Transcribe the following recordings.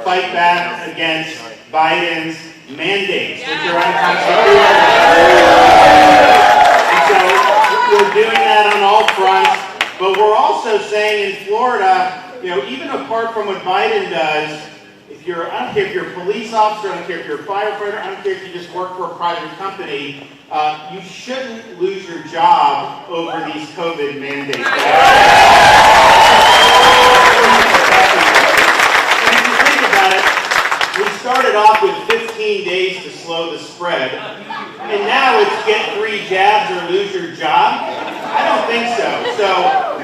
fight back against Biden's mandates, which are unconstitutional. And so we're doing that on all fronts, but we're also saying in Florida, even apart from what Biden does, I don't care if you're a police officer, I don't care if you're a firefighter, I don't care if you just work for a private company, you shouldn't lose your job over these COVID mandates. And if you think about it, we started off with 15 days to slow the spread, and now it's get 3 jabs or lose your job? I don't think so. So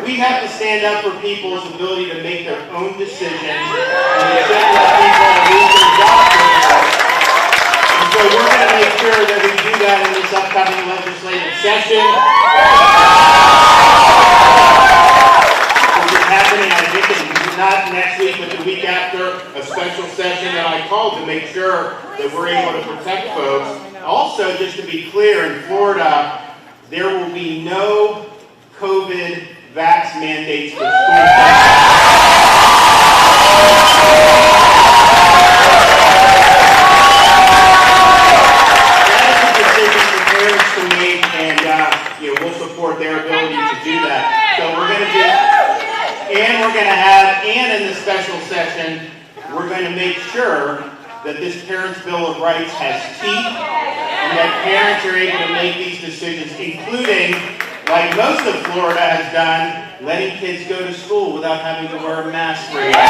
we have to stand up for people's ability to make their own decisions, and we shouldn't let people lose their jobs. And so we're going to make sure that we do that in this upcoming legislative session. Which is happening, I think, not next week, but the week after, a special session that I called to make sure that we're able to protect folks. Also, just to be clear, in Florida, there will be no COVID vax mandates for school. That is a decision for parents to make, and we'll support their ability to do that. So we're going to do, and we're going to have, and in the special session, we're going to make sure that this Parents' Bill of Rights has teeth, and that parents are able to make these decisions, including, like most of Florida has done, letting kids go to school without having to wear a mask for 8 hours.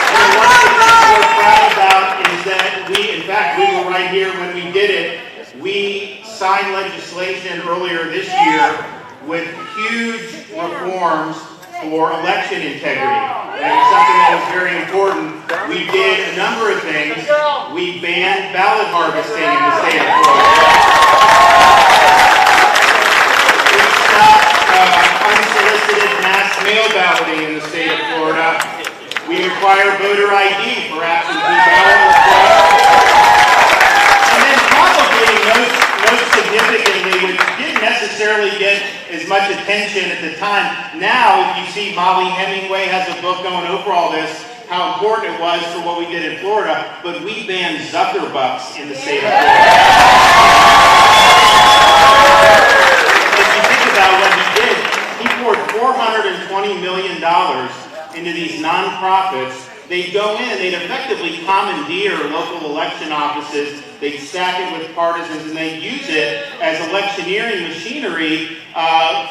And one of the things we're proud about is that in fact, we were right here when we did it. We signed legislation earlier this year with huge reforms for election integrity. And it's something that was very important. We did a number of things. We banned ballot harvesting in the state of Florida. We stopped unsolicited mass mail balloting in the state of Florida. We require voter ID for absentee ballot requests. And then probably most significantly, which didn't necessarily get as much attention at the time. Now, if you see Molly Hemingway has a book going over all this, how important it was for what we did in Florida, but we banned Zuckerbucks in the state of Florida. If you think about what he did, he poured $420 million into these nonprofits. They'd go in, they'd effectively commandeer local election offices, they'd stack it with partisans, and they'd use it as electioneering machinery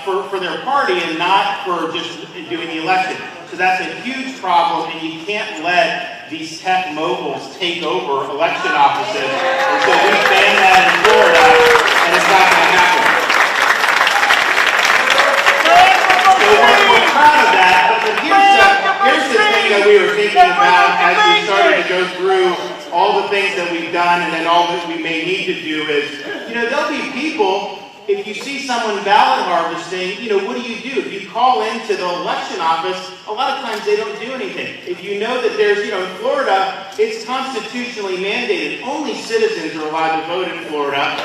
for their party and not for just doing the election. So that's a huge problem, and you can't let these tech moguls take over election offices. And so we banned that in Florida, and it's not going to happen. So we're proud of that, but here's the thing that we were thinking about as we started to go through all the things that we've done and then all that we may need to do is, there'll be people, if you see someone ballot harvesting, what do? If you call into the election office, a lot of times they don't do anything. If you know that there's, in Florida, it's constitutionally mandated. Only citizens are allowed to vote in Florida, and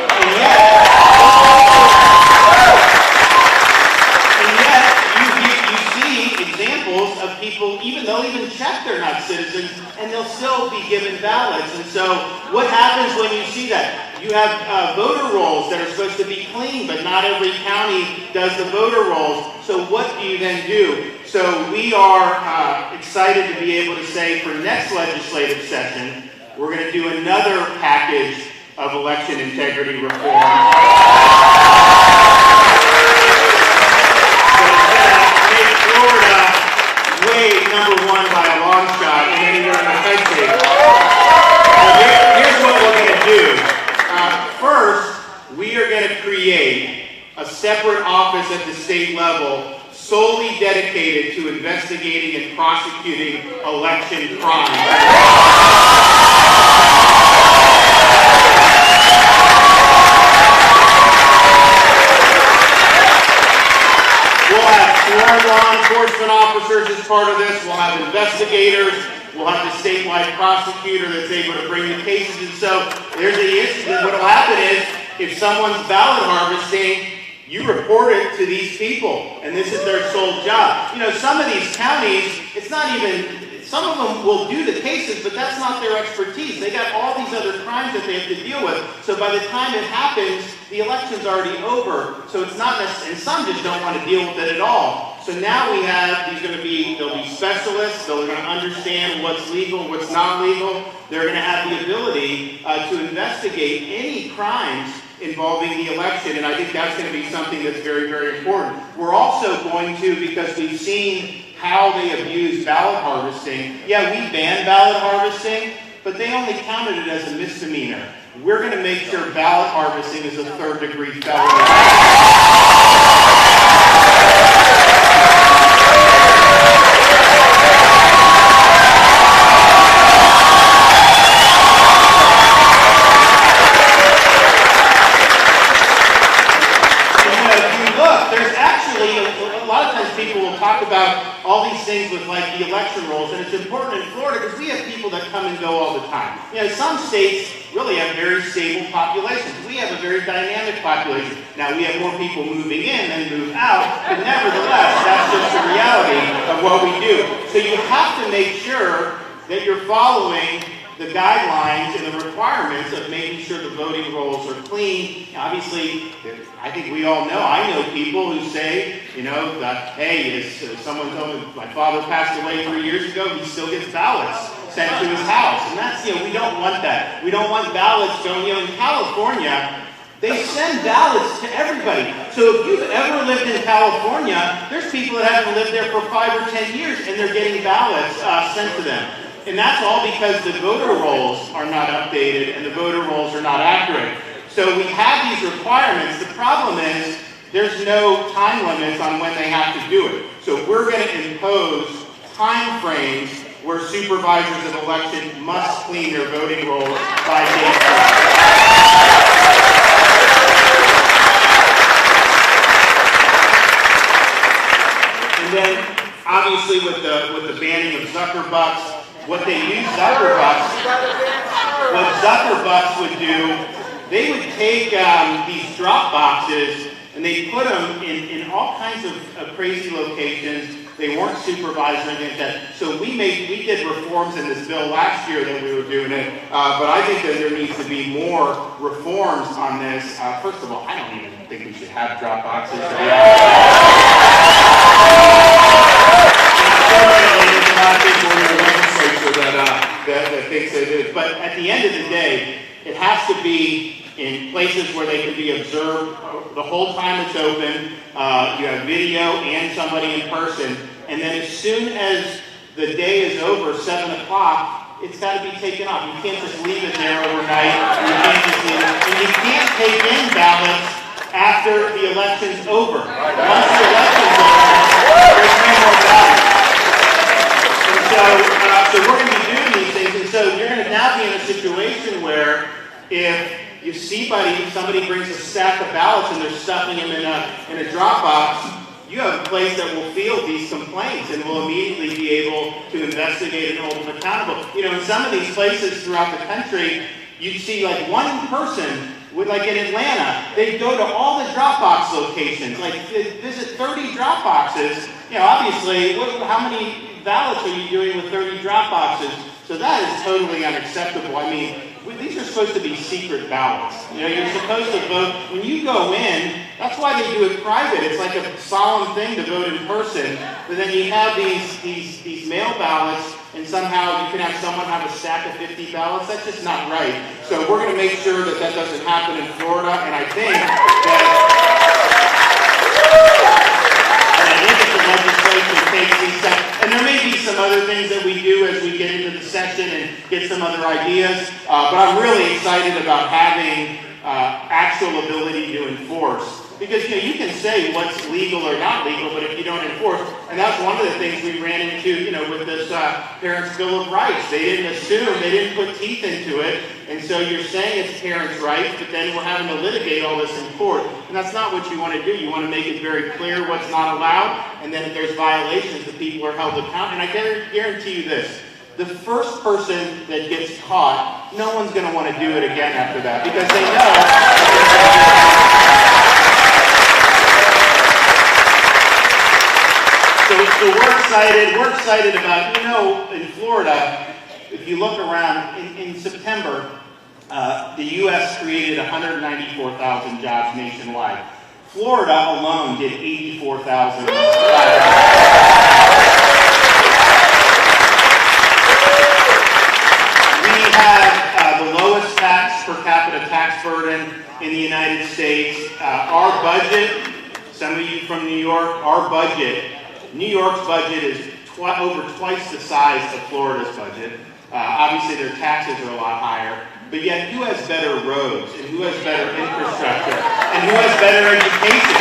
yet you see examples of people, they'll even check they're not citizens, and they'll still be given ballots. And so what happens when you see that? You have voter rolls that are supposed to be clean, but not every county does the voter rolls. So what do you then do? So we are excited to be able to say for next legislative session, we're going to do another package of election integrity reform. Florida way number one by a long shot in anywhere in the country. Here's what we're going to do. First, we are going to create a separate office at the state level solely dedicated to investigating and prosecuting election crimes. We'll have sworn law enforcement officers as part of this. We'll have investigators. We'll have the statewide prosecutor that's able to bring the cases. And so there's the issue that what will happen is if someone's ballot harvesting, you report it to these people, and this is their sole job. You know, some of these counties, it's not even, some of them will do the cases, but that's not their expertise. They got all these other crimes that they have to deal with. So by the time it happens, the election's already over. So it's not necessary, and some just don't want to deal with it at all. So now we have, there'll be specialists, they're going to understand what's legal, what's not legal. They're going to have the ability to investigate any crimes involving the election, and I think that's going to be something that's very, very important. We're also going to, because we've seen how they abuse ballot harvesting. Yeah, we banned ballot harvesting, but they only counted it as a misdemeanor. We're going to make sure ballot harvesting is a third-degree felony. About all these things with like the election rolls, and it's important in Florida because we have people that come and go all the time. You know, some states really have very stable populations. We have a very dynamic population. Now, we have more people moving in than move out, but nevertheless, that's just the reality of what we do. So you have to make sure that you're following the guidelines and the requirements of making sure the voting rolls are clean. Obviously, I think we all know, I know people who say, you know, that, hey, someone told me my father passed away 3 years ago, he still gets ballots sent to his house. And that's, you know, we don't want that. We don't want ballots going, you know, in California, they send ballots to everybody. So if you've ever lived in California, there's people that haven't lived there for 5 or 10 years and they're getting ballots sent to them. And that's all because the voter rolls are not updated and the voter rolls are not accurate. So we have these requirements. The problem is there's no time limits on when they have to do it. So we're going to impose time frames where supervisors of election must clean their voting rolls by date. And then obviously with the banning of Zuckerbucks, what Zuckerbucks would do, they would take these drop boxes and they put them in all kinds of crazy locations. They weren't supervised or anything like that. So we did reforms in this bill last year that we were doing it, but I think that there needs to be more reforms on this. First of all, I don't even think we should have drop boxes. That thinks it is. But at the end of the day, it has to be in places where they can be observed the whole time it's open. You have video and somebody in person. And then as soon as the day is over, 7 o'clock, it's got to be taken off. You can't just leave it there overnight. And you can't take in ballots after the election's over. Once the election's over, there's no more ballots. So we're going to be doing these things, and so you're going to now be in a situation where if you see somebody brings a stack of ballots and they're stuffing them in a drop box, you have a place that will field these complaints and will immediately be able to investigate and hold them accountable. You know, in some of these places throughout the country, you'd see like one person, like in Atlanta, they'd go to all the drop box locations, like visit 30 drop boxes. You know, obviously, how many ballots are you doing with 30 drop boxes? So that is totally unacceptable. I mean, these are supposed to be secret ballots. You know, you're supposed to vote. When you go in, that's why they do it private. It's like a solemn thing to vote in person. But then you have these mail ballots, and somehow you can have someone have a stack of 50 ballots. That's just not right. So we're going to make sure that that doesn't happen in Florida, and I think that the legislation takes these steps. And there may be some other things that we do as we get into the session and get some other ideas, but I'm really excited about having actual ability to enforce. Because, you know, you can say what's legal or not legal, but if you don't enforce, and that's one of the things we ran into, you know, with this Parents' Bill of Rights. They didn't assume, they didn't put teeth into it, and so you're saying it's parents' rights, but then we're having to litigate all this in court. And that's not what you want to do. You want to make it very clear what's not allowed, and then if there's violations, the people are held accountable. And I guarantee you this. The first person that gets caught, no one's going to want to do it again after that, because they know So we're excited. We're excited about, in Florida, if you look around, in September, the U.S. created 194,000 jobs nationwide. Florida alone did 84,000. We have the lowest per capita tax burden in the United States. Our budget, some of you from New York, New York's budget is over twice the size of Florida's budget. Obviously, their taxes are a lot higher. But yet, who has better roads, and who has better infrastructure, and who has better education?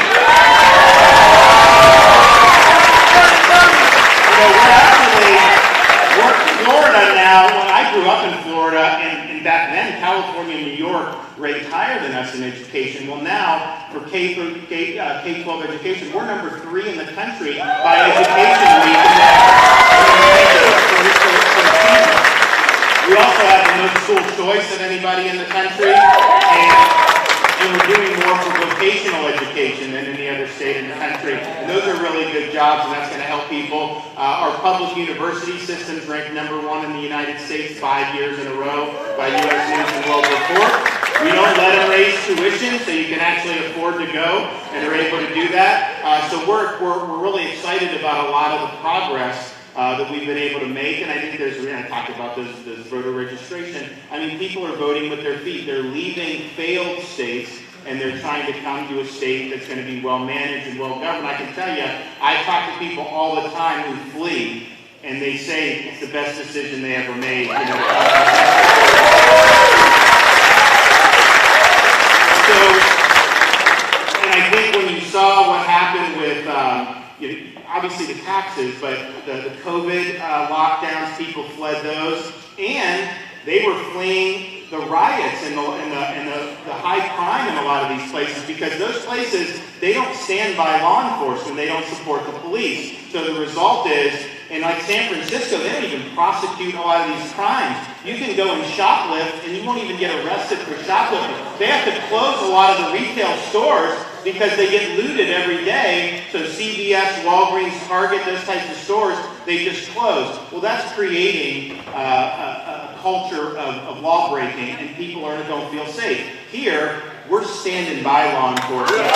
We're Florida now. When I grew up in Florida, and back then, California and New York ranked higher than us in education. Well, now, for K-12 education, we're number 3 in the country by Education Week. We also have the most school choice of anybody in the country, and we're doing more for vocational education than any other state in the country. And those are really good jobs, and that's going to help people. Our public university system's ranked number 1 in the United States 5 years in a row by U.S. News and World Report. We don't let them raise tuition, so you can actually afford to go, and they're able to do that. So we're really excited about a lot of the progress that we've been able to make, and I think I talked about this voter registration. I mean, people are voting with their feet. They're leaving failed states, and they're trying to come to a state that's going to be well managed and well governed. I can tell you, I talk to people all the time who flee, and they say it's the best decision they ever made. So, and I think when you saw what happened with obviously the taxes, but the COVID lockdowns, people fled those, and they were fleeing the riots and the high crime in a lot of these places, because those places, they don't stand by law enforcement, they don't support the police. So the result is, in like San Francisco, they don't even prosecute a lot of these crimes. You can go and shoplift, and you won't even get arrested for shoplifting. They have to close a lot of the retail stores because they get looted every day. So CVS, Walgreens, Target, those types of stores, they just close. Well, that's creating a culture of law breaking, and people don't feel safe. Here, we're standing by law enforcement.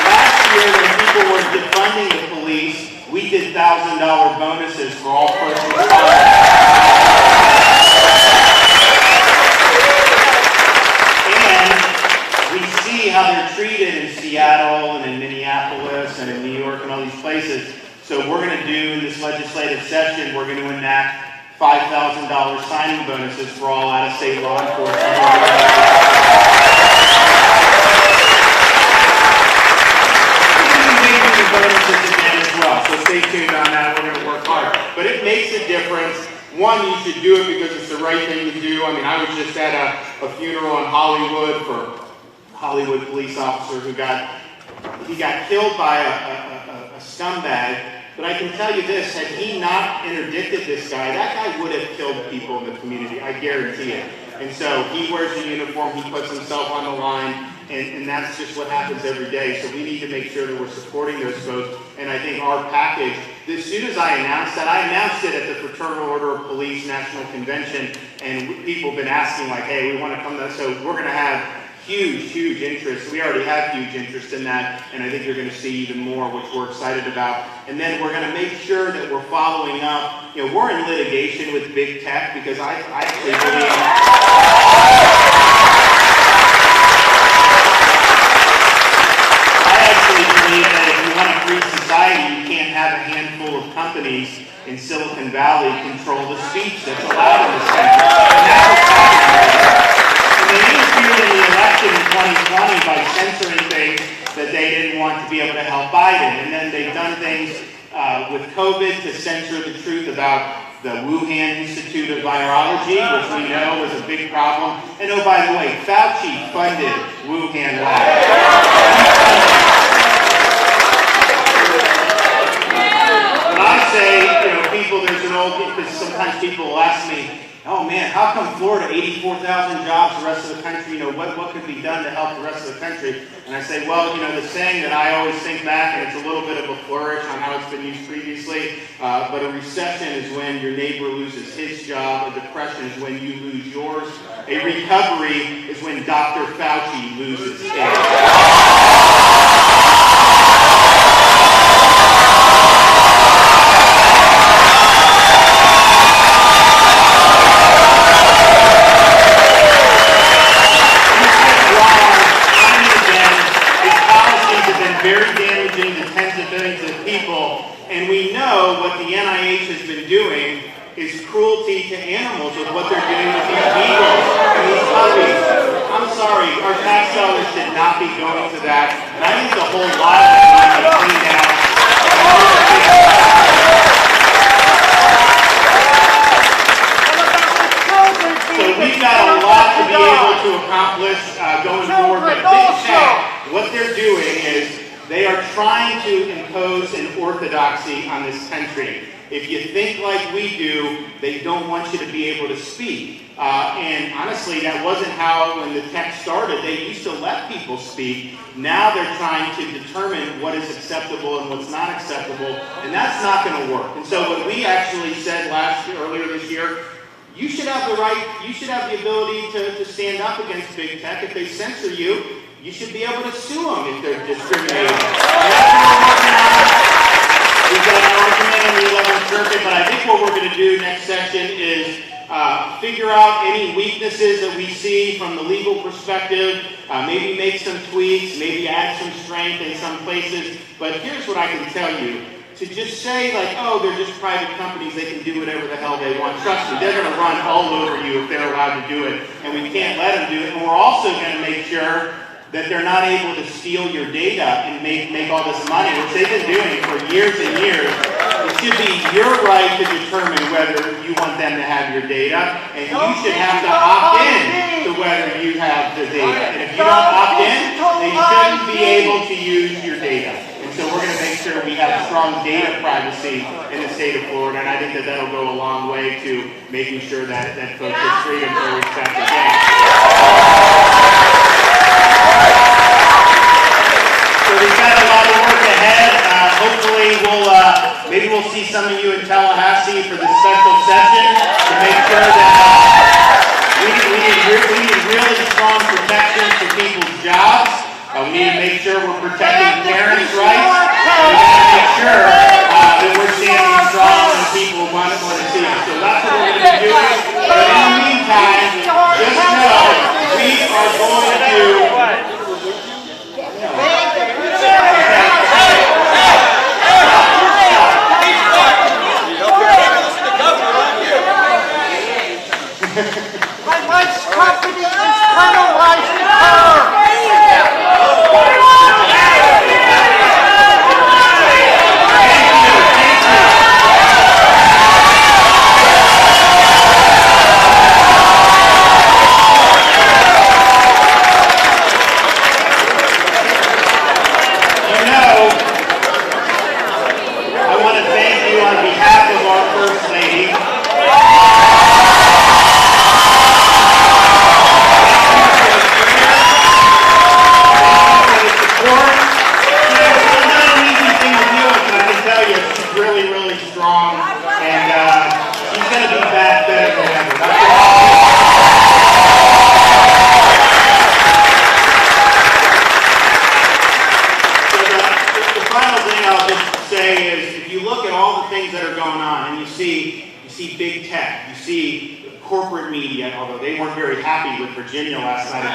Last year, when people were defunding the police, we did $1,000 bonuses for all first responders. How they're treated in Seattle and in Minneapolis and in New York and all these places. So we're going to do in this legislative session, we're going to enact $5,000 signing bonuses for all out-of-state law enforcement. We're going to be bonuses again as well. So stay tuned on that. We're going to work hard. But it makes a difference. One, you should do it because it's the right thing to do. I mean, I was just at a funeral in Hollywood for Hollywood police officer who got killed by a scumbag. But I can tell you this, had he not interdicted this guy, that guy would have killed people in the community, I guarantee it. And so he wears a uniform, he puts himself on the line, and that's just what happens every day. So we need to make sure that we're supporting those folks. And I think our package, as soon as I announced that, I announced it at the Fraternal Order of Police National Convention, and people have been asking like, hey, we want to come to, so we're going to have huge interest. We already have huge interest in that, and I think you're going to see even more, which we're excited about. And then we're going to make sure that we're following up. We're in litigation with big tech because I actually believe that if you want a free society, you can't have a handful of companies in Silicon Valley control the speech that's allowed in this country. And that's what's happening. They interfered in the election in 2020 by censoring things that they didn't want to be able to help Biden. And then they've done things with COVID to censor the truth about the Wuhan Institute of Virology, which we know was a big problem. And oh, by the way, Fauci funded Wuhan Lab. When I say, people, there's an old, because sometimes people will ask me, oh man, how come Florida, 84,000 jobs, the rest of the country, what could be done to help the rest of the country? And I say, well, the saying that I always think back, and it's a little bit of a flourish on how it's been used previously, but a recession is when your neighbor loses his job, a depression is when you lose yours, a recovery is when Dr. Fauci loses his. Very damaging to tens of millions of people, and we know what the NIH has been doing is cruelty to animals with what they're doing with these beagles and these puppies. I'm sorry, our tax dollars should not be going to that, and I think the whole lot of it needs to be cleaned out. So we've got a lot to be able to accomplish going forward, but big tech, what they're doing is they are trying to impose an orthodoxy on this country. If you think like we do, they don't want you to be able to speak. And honestly, that wasn't how, when the tech started, they used to let people speak. Now they're trying to determine what is acceptable and what's not acceptable, and that's not going to work. And so what we actually said earlier this year, you should have the right, you should have the ability to stand up against big tech. If they censor you, you should be able to sue them if they're discriminating. And that's what we're working on. We've got an argument in the 11th Circuit, but I think what we're going to do next session is figure out any weaknesses that we see from the legal perspective, maybe make some tweaks, maybe add some strength in some places. But here's what I can tell you. To just say like, oh, they're just private companies, they can do whatever the hell they want. Trust me, they're going to run all over you if they're allowed to do it. And we can't let them do it. And we're also going to make sure that they're not able to steal your data and make all this money, which they've been doing for years and years. It should be your right to determine whether you want them to have your data, and you should have to opt in to whether you have the data. And if you don't opt in, they shouldn't be able to use your data. And so we're going to make sure we have strong data privacy in the state of Florida, and I think that that'll go a long way to making sure that folks have freedom to respect the game. So we've got a lot of work ahead. Hopefully maybe we'll see some of you in Tallahassee for this special session to make sure that we need really strong protections for people's jobs. We need to make sure we're protecting parents' rights. We need to make sure that we're standing strong when people want to see us. So that's what we're going to be doing. But in the meantime, just know we are going to my wife's company is penalizing her. I want to thank you on behalf of our First Lady. Really strong, and she's going to be back better than ever. So the final thing I'll just say is, if you look at all the things that are going on, and you see big tech, you see corporate media, although they weren't very happy with Virginia last night.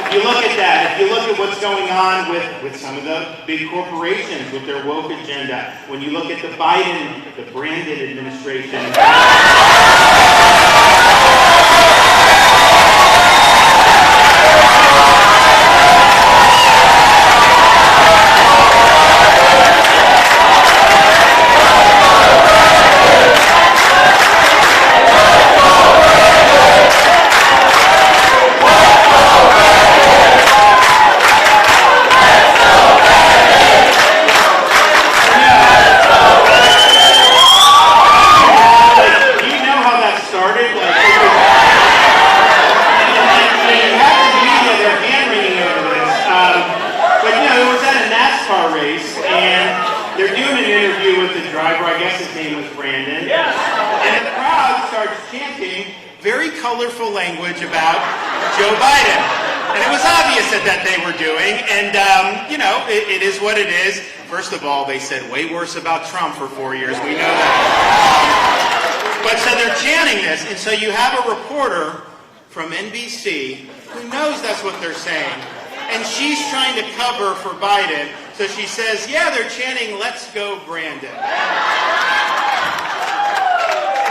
If you look at that, if you look at what's going on with some of the big corporations with their woke agenda, when you look at the Brandon administration, driver, I guess his name was Brandon. Yes. And the crowd starts chanting very colorful language about Joe Biden. And it was obvious that they were doing, and it is what it is. First of all, they said way worse about Trump for 4 years, we know that. But so they're chanting this, and so you have a reporter from NBC who knows that's what they're saying, and she's trying to cover for Biden, so she says, yeah, they're chanting, let's go Brandon. And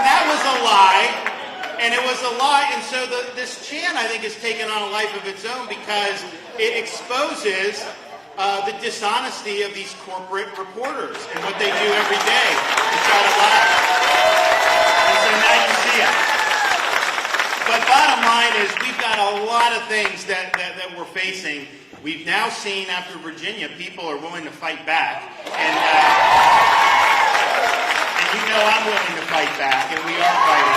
that was a lie. And it was a lie, and so this chant, I think, has taken on a life of its own because it exposes the dishonesty of these corporate reporters and what they do every day to try to lie. And so now you see it. But bottom line is we've got a lot of things that we're facing. We've now seen after Virginia, people are willing to fight back. And you know I'm willing to fight back, and we are fighting.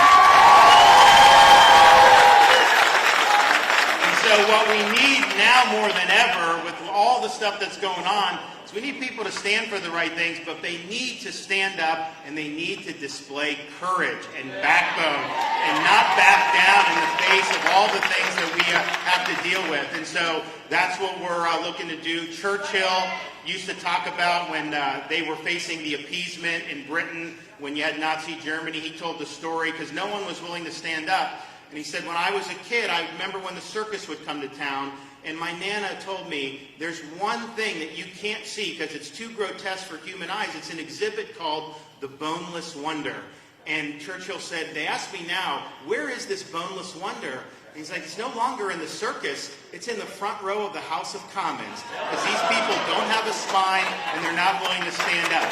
So what we need now more than ever, with all the stuff that's going on, is we need people to stand for the right things, but they need to stand up and they need to display courage and backbone and not back down in the face of all the things that we have to deal with. And so that's what we're looking to do. Churchill used to talk about when they were facing the appeasement in Britain, when you had Nazi Germany. He told the story because no one was willing to stand up. And he said, when I was a kid, I remember when the circus would come to town, and my Nana told me, there's one thing that you can't see because it's too grotesque for human eyes. It's an exhibit called the Boneless Wonder. And Churchill said, they ask me now, where is this boneless wonder? And he's like, it's no longer in the circus. It's in the front row of the House of Commons. Because these people don't have a spine, and they're not willing to stand up.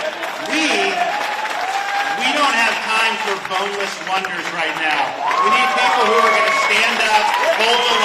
We don't have time for boneless wonders right now. We need people who are going to stand up, hold the